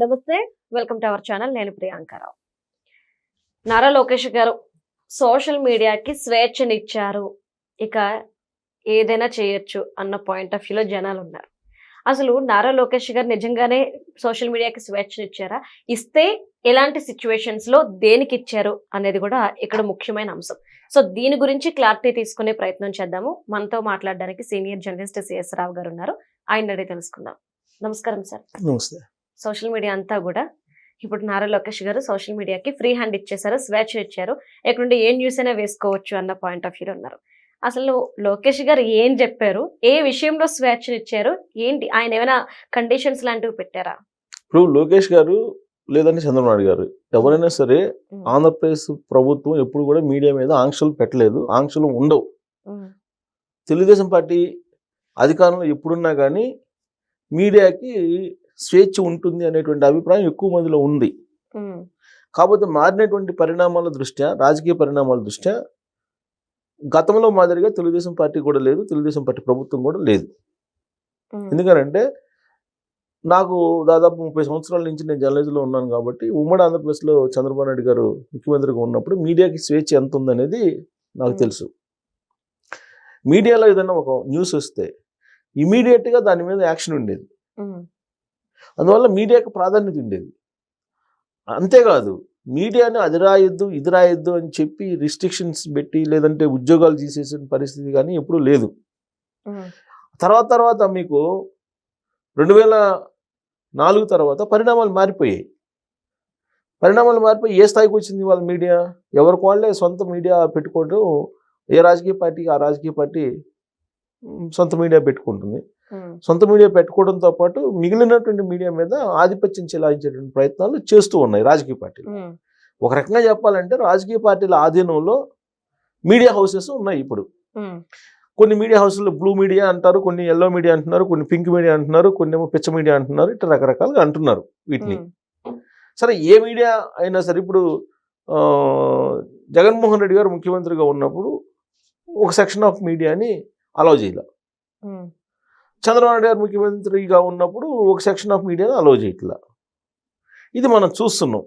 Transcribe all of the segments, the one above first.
నమస్తే, welcome to our channel. నేను ప్రియాంకరావు. నారా లోకేష్ గారు సోషల్ మీడియాకి స్వేచ్ఛనిచ్చారు, ఇక ఏదైనా చేయొచ్చు అన్న పాయింట్ ఆఫ్ వ్యూలో జనాలు ఉన్నారు. అసలు నారా లోకేష్ గారు నిజంగానే సోషల్ మీడియాకి స్వేచ్ఛనిచ్చారా? ఇస్తే ఎలాంటి సిచ్యువేషన్స్ లో దేనికి ఇచ్చారు అనేది కూడా ఇక్కడ ముఖ్యమైన అంశం. సో దీని గురించి క్లారిటీ తీసుకునే ప్రయత్నం చేద్దాము. మనతో మాట్లాడడానికి సీనియర్ జర్నలిస్ట్ సిఎస్ రావు గారు ఉన్నారు. ఆయన అడిగి తెలుసుకుందాం. నమస్కారం సార్. నమస్తే. సోషల్ మీడియా అంతా కూడా ఇప్పుడు నారా లోకేష్ గారు సోషల్ మీడియాకి ఫ్రీ హ్యాండ్ ఇచ్చేసారు, స్వేచ్ఛ ఇచ్చారు, ఎక్కడుండి ఏ న్యూస్ అయినా వేసుకోవచ్చు అన్న పాయింట్ ఆఫ్ వ్యూలో ఉన్నారు. అసలు లోకేష్ గారు ఏం చెప్పారు, ఏ విషయంలో స్వేచ్ఛను ఇచ్చారు, ఏంటి ఆయన ఏమైనా కండిషన్స్ లాంటివి పెట్టారా? ఇప్పుడు లోకేష్ గారు లేదంటే చంద్రబాబు నాయుడు గారు ఎవరైనా సరే ఆంధ్రప్రదేశ్ ప్రభుత్వం ఎప్పుడు కూడా మీడియా మీద ఆంక్షలు పెట్టలేదు, ఆంక్షలు ఉండవు. తెలుగుదేశం పార్టీ అధికారంలో ఎప్పుడున్నా కానీ మీడియాకి స్వేచ్ఛ ఉంటుంది అనేటువంటి అభిప్రాయం ఎక్కువ మందిలో ఉంది. కాకపోతే మారినటువంటి పరిణామాల దృష్ట్యా, రాజకీయ పరిణామాల దృష్ట్యా గతంలో మాదిరిగా తెలుగుదేశం పార్టీ కూడా లేదు, తెలుగుదేశం పార్టీ ప్రభుత్వం కూడా లేదు. ఎందుకంటే నాకు దాదాపు 30 సంవత్సరాల నుంచి నేను జర్నలిజంలో ఉన్నాను కాబట్టి ఉమ్మడి ఆంధ్రప్రదేశ్లో చంద్రబాబు నాయుడు గారు ముఖ్యమంత్రిగా ఉన్నప్పుడు మీడియాకి స్వేచ్ఛ ఎంత ఉందనేది నాకు తెలుసు. మీడియాలో ఏదైనా ఒక న్యూస్ వస్తే ఇమీడియట్గా దాని మీద యాక్షన్ ఉండేది. అందువల్ల మీడియాకి ప్రాధాన్యత ఉండేది. అంతేకాదు మీడియాని అది రాయొద్దు ఇది రాయొద్దు అని చెప్పి రిస్ట్రిక్షన్స్ పెట్టి లేదంటే ఉద్యోగాలు తీసేసిన పరిస్థితి కానీ ఎప్పుడూ లేదు. తర్వాత మీకు 2004 తర్వాత పరిణామాలు మారిపోయి ఏ స్థాయికి వచ్చింది వాళ్ళ మీడియా? ఎవరికి వాళ్ళే సొంత మీడియా పెట్టుకోవడం, ఏ రాజకీయ పార్టీకి ఆ రాజకీయ పార్టీ సొంత మీడియా పెట్టుకుంటుంది. సొంత మీడియా పెట్టుకోవడంతో పాటు మిగిలినటువంటి మీడియా మీద ఆధిపత్యం చెలాయించేటువంటి ప్రయత్నాలు చేస్తూ ఉన్నాయి రాజకీయ పార్టీలు. ఒక రకంగా చెప్పాలంటే రాజకీయ పార్టీల ఆధీనంలో మీడియా హౌసెస్ ఉన్నాయి. ఇప్పుడు కొన్ని మీడియా హౌస్లో బ్లూ మీడియా అంటారు, కొన్ని ఎల్లో మీడియా అంటున్నారు, కొన్ని పింక్ మీడియా అంటున్నారు, కొన్ని ఏమో పిచ్చ మీడియా అంటున్నారు, ఇట్లా రకరకాలుగా అంటున్నారు వీటిని. సరే, ఏ మీడియా అయినా సరే ఇప్పుడు జగన్మోహన్ రెడ్డి గారు ముఖ్యమంత్రిగా ఉన్నప్పుడు ఒక సెక్షన్ ఆఫ్ మీడియాని అలౌ చేయాల, చంద్రబాబు నాయుడు గారు ముఖ్యమంత్రిగా ఉన్నప్పుడు ఒక సెక్షన్ ఆఫ్ మీడియాని అలౌ చేయట్లా. ఇది మనం చూస్తున్నాం.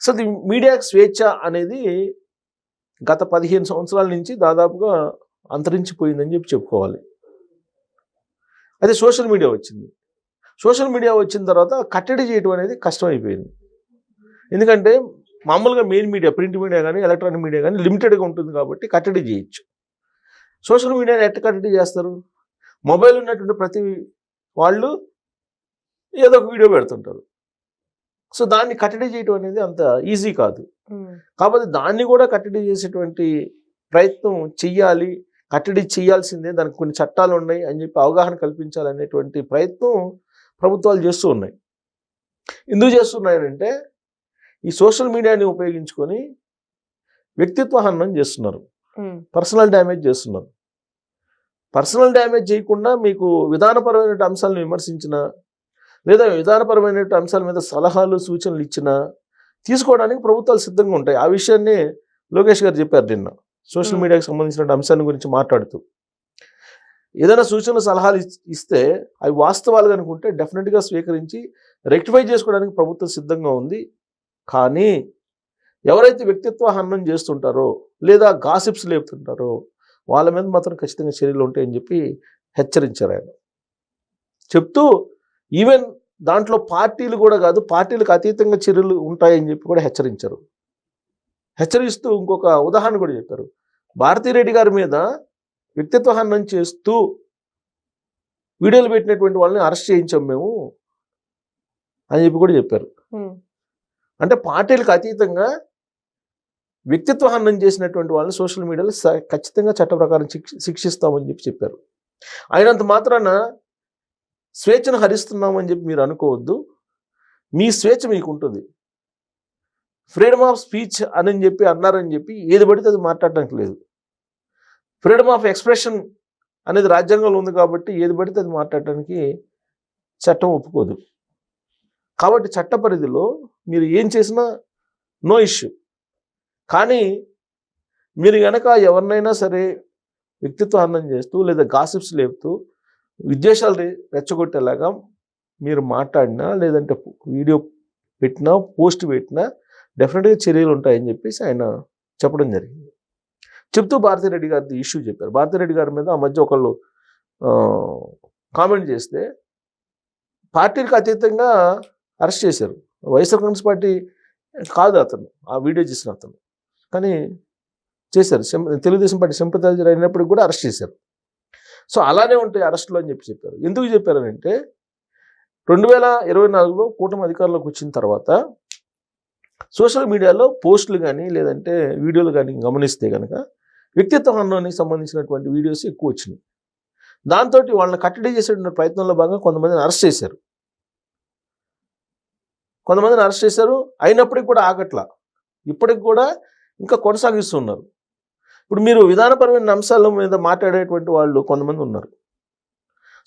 సో మీడియాకి స్వేచ్ఛ అనేది గత 15 సంవత్సరాల నుంచి దాదాపుగా అంతరించిపోయిందని చెప్పుకోవాలి. అయితే సోషల్ మీడియా వచ్చింది. సోషల్ మీడియా వచ్చిన తర్వాత కట్టడి చేయడం అనేది కష్టమైపోయింది. ఎందుకంటే మామూలుగా మెయిన్ మీడియా, ప్రింట్ మీడియా కానీ ఎలక్ట్రానిక్ మీడియా కానీ లిమిటెడ్గా ఉంటుంది కాబట్టి కట్టడి చేయొచ్చు. సోషల్ మీడియాని ఎట్లా కట్టడి చేస్తారు? మొబైల్ ఉన్నటువంటి ప్రతి వాళ్ళు ఏదో ఒక వీడియో పెడుతుంటారు. సో దాన్ని కట్టడి చేయడం అనేది అంత ఈజీ కాదు. కాబట్టి దాన్ని కూడా కట్టడి చేసేటువంటి ప్రయత్నం చెయ్యాలి, కట్టడి చేయాల్సిందే, దానికి కొన్ని చట్టాలు ఉన్నాయి అని చెప్పి అవగాహన కల్పించాలనేటువంటి ప్రయత్నం ప్రభుత్వాలు చేస్తూ ఉన్నాయి. ఎందుకు చేస్తున్నాయంటే ఈ సోషల్ మీడియాని ఉపయోగించుకొని వ్యక్తిత్వ హననం చేస్తున్నారు, పర్సనల్ డ్యామేజ్ చేస్తున్నారు. పర్సనల్ డ్యామేజ్ చేయకుండా మీకు విధానపరమైన అంశాలను విమర్శించిన లేదా విధానపరమైన అంశాల మీద సలహాలు సూచనలు ఇచ్చినా తీసుకోవడానికి ప్రభుత్వాలు సిద్ధంగా ఉంటాయి. ఆ విషయాన్ని లోకేష్ గారు చెప్పారు నిన్న సోషల్ మీడియాకి సంబంధించిన అంశాన్ని గురించి మాట్లాడుతూ. ఏదైనా సూచనలు సలహాలు ఇస్తే అవి వాస్తవాలు అనుకుంటే డెఫినెట్గా స్వీకరించి రెక్టిఫై చేసుకోవడానికి ప్రభుత్వం సిద్ధంగా ఉంది. కానీ ఎవరైతే వ్యక్తిత్వ హననం చేస్తుంటారో లేదా గాసిప్స్ లేపుతుంటారో వాళ్ళ మీద మాత్రం ఖచ్చితంగా చర్యలు ఉంటాయని చెప్పి హెచ్చరించారు ఆయన. చెప్తూ ఈవెన్ దాంట్లో పార్టీలు కూడా కాదు, పార్టీలకు అతీతంగా చర్యలు ఉంటాయని చెప్పి కూడా హెచ్చరించారు. హెచ్చరిస్తూ ఇంకొక ఉదాహరణ కూడా చెప్పారు. భారతిరెడ్డి గారి మీద వ్యక్తిత్వ హననం చేస్తూ వీడియోలు పెట్టినటువంటి వాళ్ళని అరెస్ట్ చేయించాం మేము అని చెప్పి కూడా చెప్పారు. అంటే పార్టీలకు అతీతంగా వ్యక్తిత్వ హననం చేసినటువంటి వాళ్ళని సోషల్ మీడియాలో ఖచ్చితంగా చట్ట ప్రకారం శిక్షిస్తామని చెప్పి చెప్పారు. అయినంత మాత్రాన స్వేచ్ఛను హరిస్తున్నామని చెప్పి మీరు అనుకోవద్దు. మీ స్వేచ్ఛ మీకు ఉంటుంది. ఫ్రీడమ్ ఆఫ్ స్పీచ్ అని చెప్పి అన్నారని చెప్పి ఏది పడితే అది మాట్లాడడానికి లేదు. ఫ్రీడమ్ ఆఫ్ ఎక్స్ప్రెషన్ అనేది రాజ్యాంగంలో ఉంది కాబట్టి ఏది పడితే అది మాట్లాడటానికి చట్టం ఒప్పుకోదు. కాబట్టి చట్ట పరిధిలో మీరు ఏం చేసినా నో ఇష్యూ. కానీ మీరు కనుక ఎవరినైనా సరే వ్యక్తిత్వ హననం చేస్తూ లేదా గాసిప్స్ లేపుతూ విద్వేషాలు రెచ్చగొట్టేలాగా మీరు మాట్లాడినా లేదంటే వీడియో పెట్టినా పోస్ట్ పెట్టినా డెఫినెట్గా చర్యలు ఉంటాయని చెప్పేసి ఆయన చెప్పడం జరిగింది. చెప్తూ భారతిరెడ్డి గారి ఇష్యూ చెప్పారు. భారతిరెడ్డి గారి మీద ఆ మధ్య ఒకళ్ళు కామెంట్ చేస్తే పార్టీలకు అతీతంగా అరెస్ట్ చేశారు. వైఎస్ఆర్ కాంగ్రెస్ పార్టీ కాదు అతను, ఆ వీడియో చేసిన అతను, కానీ చేశారు. తెలుగుదేశం పార్టీ సింపథైజర్ అయినప్పటికి కూడా అరెస్ట్ చేశారు. సో అలానే ఉంటాయి అరెస్టులు అని చెప్పారు. ఎందుకు చెప్పారనంటే 2024లో కూటమి అధికారంలోకి వచ్చిన తర్వాత సోషల్ మీడియాలో పోస్టులు కానీ లేదంటే వీడియోలు కానీ గమనిస్తే కనుక వ్యక్తిత్వ హననానికి సంబంధించినటువంటి వీడియోస్ ఎక్కువ వచ్చినాయి. దాంతో వాళ్ళని కట్టడి చేసే ప్రయత్నంలో భాగంగా కొంతమందిని అరెస్ట్ చేశారు. అయినప్పటికీ కూడా ఆగట్లా, ఇప్పటికి కూడా ఇంకా కొనసాగిస్తున్నారు. ఇప్పుడు మీరు విధానపరమైన అంశాల మీద మాట్లాడేటువంటి వాళ్ళు కొంతమంది ఉన్నారు.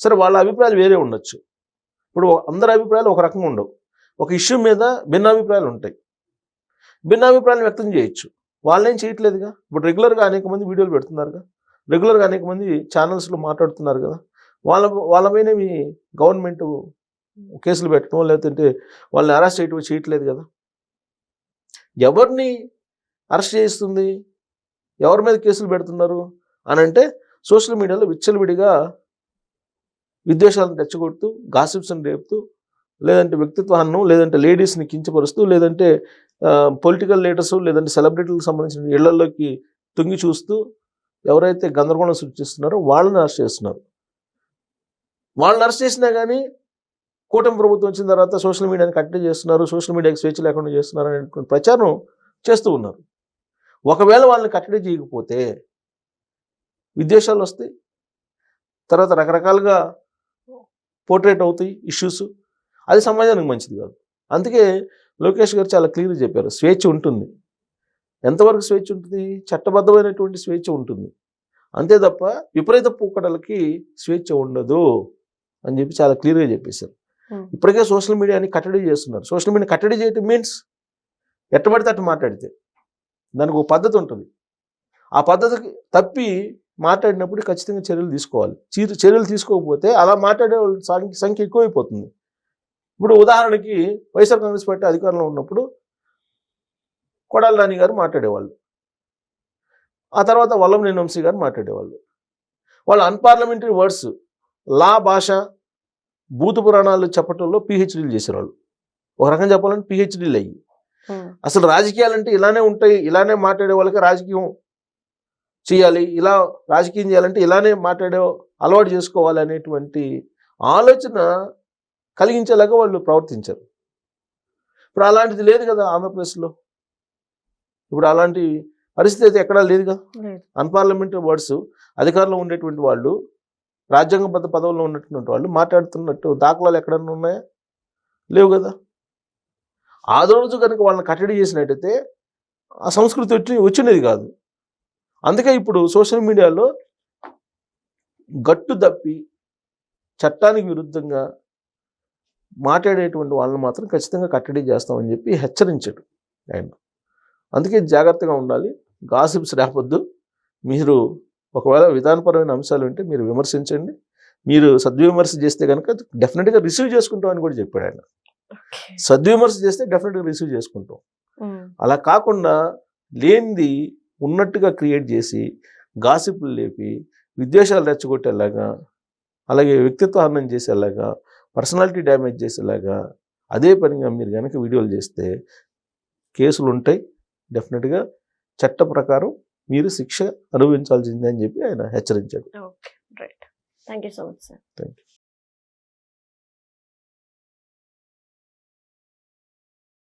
సరే, వాళ్ళ అభిప్రాయాలు వేరే ఉండొచ్చు. ఇప్పుడు అందరి అభిప్రాయాలు ఒక రకంగా ఉండవు. ఒక ఇష్యూ మీద భిన్నాభిప్రాయాలు ఉంటాయి. భిన్నాభిప్రాయాలు వ్యక్తం చేయొచ్చు. వాళ్ళేం చేయట్లేదుగా. ఇప్పుడు రెగ్యులర్గా అనేక మంది వీడియోలు పెడుతున్నారుగా, రెగ్యులర్గా అనేక మంది ఛానల్స్లో మాట్లాడుతున్నారు కదా. వాళ్ళపైన మీ గవర్నమెంట్ కేసులు పెట్టడం లేదంటే వాళ్ళని అరెస్ట్ చేయట్లేదు కదా. ఎవరిని అరెస్ట్ చేస్తుంది, ఎవరి మీద కేసులు పెడుతున్నారు అని అంటే సోషల్ మీడియాలో విచ్చలవిడిగా విద్వేషాలను రెచ్చగొడుతూ, గాసిప్స్ని రేపుతూ, లేదంటే వ్యక్తిత్వ హననం, లేదంటే లేడీస్ని కించపరుస్తూ, లేదంటే పొలిటికల్ లీడర్స్ లేదంటే సెలబ్రిటీలకు సంబంధించిన ఇళ్లలోకి తొంగి చూస్తూ ఎవరైతే గందరగోళం సృష్టిస్తున్నారో వాళ్ళని అరెస్ట్ చేస్తున్నారు. వాళ్ళని అరెస్ట్ చేసినా కానీ కూటమి ప్రభుత్వం వచ్చిన తర్వాత సోషల్ మీడియాని కట్టడి చేస్తున్నారు, సోషల్ మీడియాకి స్వేచ్ఛ లేకుండా చేస్తున్నారు అనేటువంటి ప్రచారం చేస్తూ ఉన్నారు. ఒకవేళ వాళ్ళని కట్టడి చేయకపోతే విద్వేషాలు వస్తాయి, తర్వాత రకరకాలుగా పోర్ట్రేట్ అవుతాయి ఇష్యూస్. అది సమాజానికి మంచిది కాదు. అందుకే లోకేష్ గారు చాలా క్లియర్గా చెప్పారు, స్వేచ్ఛ ఉంటుంది. ఎంతవరకు స్వేచ్ఛ ఉంటుంది? చట్టబద్ధమైనటువంటి స్వేచ్ఛ ఉంటుంది, అంతే తప్ప విపరీత పోకడలకి స్వేచ్ఛ ఉండదు అని చెప్పి చాలా క్లియర్గా చెప్పేశారు. ఇప్పటికే సోషల్ మీడియాని కట్టడి చేస్తున్నారు. సోషల్ మీడియా కట్టడి చేయటం మీన్స్ ఎట్టబడితే అట్టు మాట్లాడితే దానికి ఒక పద్ధతి ఉంటుంది. ఆ పద్ధతికి తప్పి మాట్లాడినప్పుడు ఖచ్చితంగా చర్యలు తీసుకోవాలి. చర్యలు తీసుకోకపోతే అలా మాట్లాడే వాళ్ళ సంఖ్య ఎక్కువైపోతుంది. ఇప్పుడు ఉదాహరణకి వైఎస్ఆర్ కాంగ్రెస్ పార్టీ అధికారంలో ఉన్నప్పుడు కొడాలి నాని గారు మాట్లాడేవాళ్ళు, ఆ తర్వాత వల్లంనేని వంశీ గారు మాట్లాడేవాళ్ళు. వాళ్ళు అన్పార్లమెంటరీ వర్డ్స్, లా భాష, భూత పురాణాలు చెప్పటంలో పిహెచ్డీలు చేసేవాళ్ళు. ఒక రకంగా చెప్పాలంటే పిహెచ్డీలు అయ్యి అసలు రాజకీయాలంటే ఇలానే ఉంటాయి, ఇలానే మాట్లాడే వాళ్ళకి రాజకీయం చేయాలి, ఇలా రాజకీయం చేయాలంటే ఇలానే మాట్లాడే అలవాటు చేసుకోవాలి అనేటువంటి ఆలోచన కలిగించేలాగా వాళ్ళు ప్రవర్తించారు. ఇప్పుడు అలాంటిది లేదు కదా ఆంధ్రప్రదేశ్లో. ఇప్పుడు అలాంటి పరిస్థితి అయితే ఎక్కడా లేదుగా. అన్పార్లమెంటరీ వర్డ్స్ అధికారంలో ఉండేటువంటి వాళ్ళు, రాజ్యాంగబద్ధ పదవుల్లో ఉన్నటువంటి వాళ్ళు మాట్లాడుతున్నట్టు దాఖలాలు ఎక్కడన్నా ఉన్నాయా? లేవు కదా. ఆ రోజు కనుక వాళ్ళని కట్టడి చేసినట్టయితే ఆ సంస్కృతి వచ్చినది కాదు. అందుకే ఇప్పుడు సోషల్ మీడియాలో గట్టు తప్పి చట్టానికి విరుద్ధంగా మాట్లాడేటువంటి వాళ్ళని మాత్రం ఖచ్చితంగా కట్టడి చేస్తామని చెప్పి హెచ్చరించాడు ఆయన. అందుకే జాగ్రత్తగా ఉండాలి, గాసిప్స్ రావద్దు. మీరు ఒకవేళ విధానపరమైన అంశాలు ఉంటే మీరు విమర్శించండి, మీరు సద్విమర్శ చేస్తే కనుక డెఫినెట్గా రిసీవ్ చేసుకుంటామని కూడా చెప్పాడు ఆయన. సద్విమర్శ చేస్తే డెఫినెట్గా రిసీవ్ చేసుకుంటాం. అలా కాకుండా లేనిది ఉన్నట్టుగా క్రియేట్ చేసి గాసిప్లు లేపి విద్వేషాలు రెచ్చగొట్టేలాగా, అలాగే వ్యక్తిత్వ హననం చేసేలాగా, పర్సనాలిటీ డ్యామేజ్ చేసేలాగా అదే పనిగా మీరు కనుక వీడియోలు చేస్తే కేసులు ఉంటాయి. డెఫినెట్గా చట్ట ప్రకారం మీరు శిక్ష అనుభవించాల్సిందే అని చెప్పి ఆయన హెచ్చరించాడు. Okay, right. Thank you so much sir. Thank you.